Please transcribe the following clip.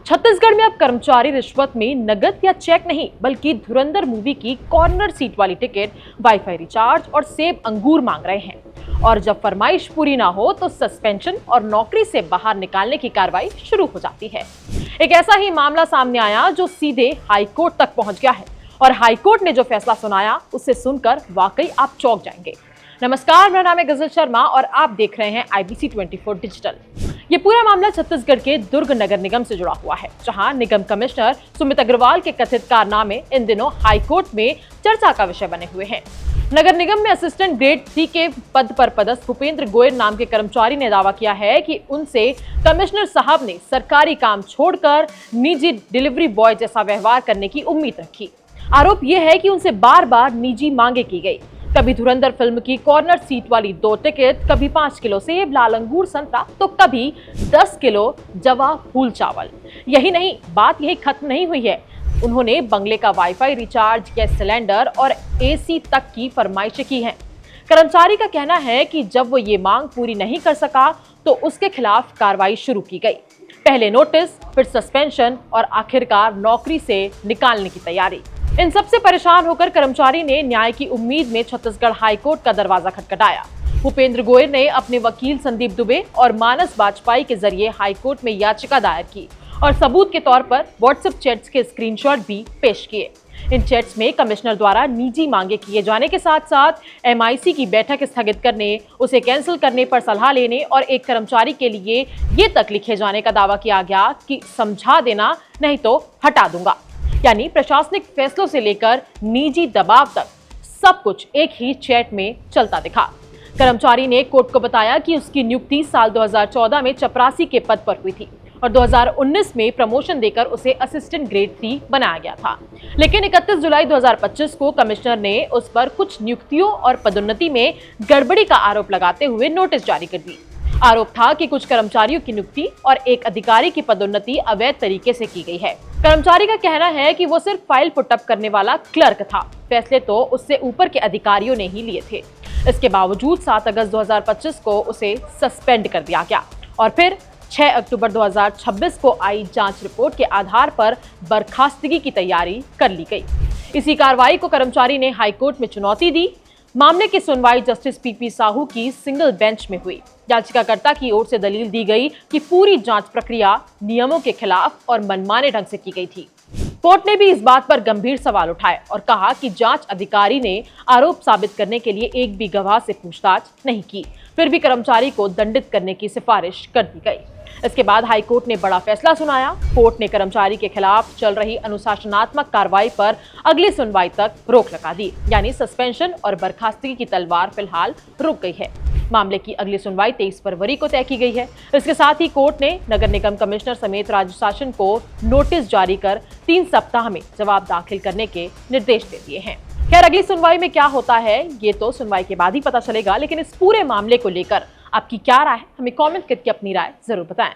छत्तीसगढ़ में अब कर्मचारी रिश्वत में नगद या चेक नहीं बल्कि धुरंधर मूवी की कॉर्नर सीट वाली टिकट, वाईफाई रिचार्ज और सेब अंगूर मांग रहे हैं। और जब फरमाइश पूरी ना हो तो सस्पेंशन और नौकरी से बाहर निकालने की कार्रवाई शुरू हो जाती है। एक ऐसा ही मामला सामने आया जो सीधे हाईकोर्ट तक पहुंच गया है और हाईकोर्ट ने जो फैसला सुनाया उसे सुनकर वाकई आप चौंक जाएंगे। नमस्कार, मेरा नाम है गजल शर्मा और आप देख रहे हैं IBC 24 डिजिटल। ये पूरा मामला छत्तीसगढ़ के दुर्ग नगर निगम से जुड़ा हुआ है, जहां निगम कमिश्नर सुमित अग्रवाल के कथित कारनामे इन दिनों हाईकोर्ट में चर्चा का विषय बने हुए हैं। नगर निगम में असिस्टेंट ग्रेड 3 के पद पर पदस्थ भूपेंद्र गोयल नाम के कर्मचारी ने दावा किया है कि उनसे कमिश्नर साहब ने सरकारी काम छोड़कर निजी डिलीवरी बॉय जैसा व्यवहार करने की उम्मीद रखी। आरोप यह है कि उनसे बार बार निजी मांगे की गई, कभी धुरंधर फिल्म की कॉर्नर सीट वाली 2 टिकट, कभी 5 किलो सेब, लाल अंगूर, संतरा तो कभी 10 किलो जवा फूल चावल। यही नहीं, बात यही खत्म नहीं हुई है। उन्होंने बंगले का वाईफाई रिचार्ज, गैस सिलेंडर और AC तक की फरमाइशें की हैं। कर्मचारी का कहना है कि जब वो ये मांग पूरी नहीं कर सका तो उसके खिलाफ कार्रवाई शुरू की गई। पहले नोटिस, फिर सस्पेंशन और आखिरकार नौकरी से निकालने की तैयारी। इन सबसे परेशान होकर कर्मचारी ने न्याय की उम्मीद में छत्तीसगढ़ हाईकोर्ट का दरवाजा खटखटाया। भूपेंद्र गोयल ने अपने वकील संदीप दुबे और मानस वाजपेयी के जरिए हाईकोर्ट में याचिका दायर की और सबूत के तौर पर व्हाट्सएप चैट्स के स्क्रीनशॉट भी पेश किए। इन चैट्स में कमिश्नर द्वारा निजी मांगे किए जाने के साथ साथ MIC की बैठक स्थगित करने, उसे कैंसिल करने पर सलाह लेने और एक कर्मचारी के लिए ये तक लिखे जाने का दावा किया गया कि समझा देना नहीं तो हटा दूंगा। यानी प्रशासनिक फैसलों से लेकर निजी दबाव तक सब कुछ एक ही चैट में चलता दिखा। कर्मचारी ने कोर्ट को बताया कि उसकी नियुक्ति साल 2014 में चपरासी के पद पर हुई थी और 2019 में प्रमोशन देकर उसे असिस्टेंट ग्रेड 3 बनाया गया था। लेकिन 31 जुलाई 2025 को कमिश्नर ने उस पर कुछ नियुक्तियों और पदोन्नति में गड़बड़ी का आरोप लगाते हुए नोटिस जारी कर दी। आरोप था कि कुछ कर्मचारियों की नियुक्ति और एक अधिकारी की पदोन्नति अवैध तरीके से की गई है। कर्मचारी का कहना है कि वो सिर्फ फाइल पुटअप करने वाला क्लर्क था, फैसले तो उससे ऊपर के अधिकारियों ने ही लिए थे। इसके बावजूद 7 अगस्त 2025 को उसे सस्पेंड कर दिया गया और फिर 6 अक्टूबर 2026 को आई जांच रिपोर्ट के आधार पर बर्खास्तगी की तैयारी कर ली गई। इसी कार्रवाई को कर्मचारी ने हाईकोर्ट में चुनौती दी। मामले की सुनवाई जस्टिस PP साहू की सिंगल बेंच में हुई। याचिकाकर्ता की ओर से दलील दी गई कि पूरी जांच प्रक्रिया नियमों के खिलाफ और मनमाने ढंग से की गई थी। कोर्ट ने भी इस बात पर गंभीर सवाल उठाए और कहा कि जांच अधिकारी ने आरोप साबित करने के लिए एक भी गवाह से पूछताछ नहीं की, फिर भी कर्मचारी को दंडित करने की सिफारिश कर दी गई। इसके बाद हाईकोर्ट ने बड़ा फैसला सुनाया। कोर्ट ने कर्मचारी के खिलाफ चल रही अनुशासनात्मक कार्रवाई पर अगली सुनवाई तक रोक लगा दी, यानी सस्पेंशन और बर्खास्तगी की तलवार फिलहाल रुक गई है। मामले की अगली सुनवाई 23 फरवरी को तय की गई है। इसके साथ ही कोर्ट ने नगर निगम कमिश्नर समेत राज्य शासन को नोटिस जारी कर 3 सप्ताह में जवाब दाखिल करने के निर्देश दे दिए हैं। खैर, अगली सुनवाई में क्या होता है ये तो सुनवाई के बाद ही पता चलेगा, लेकिन इस पूरे मामले को लेकर आपकी क्या राय है, हमें कमेंट करके अपनी राय जरूर बताएं।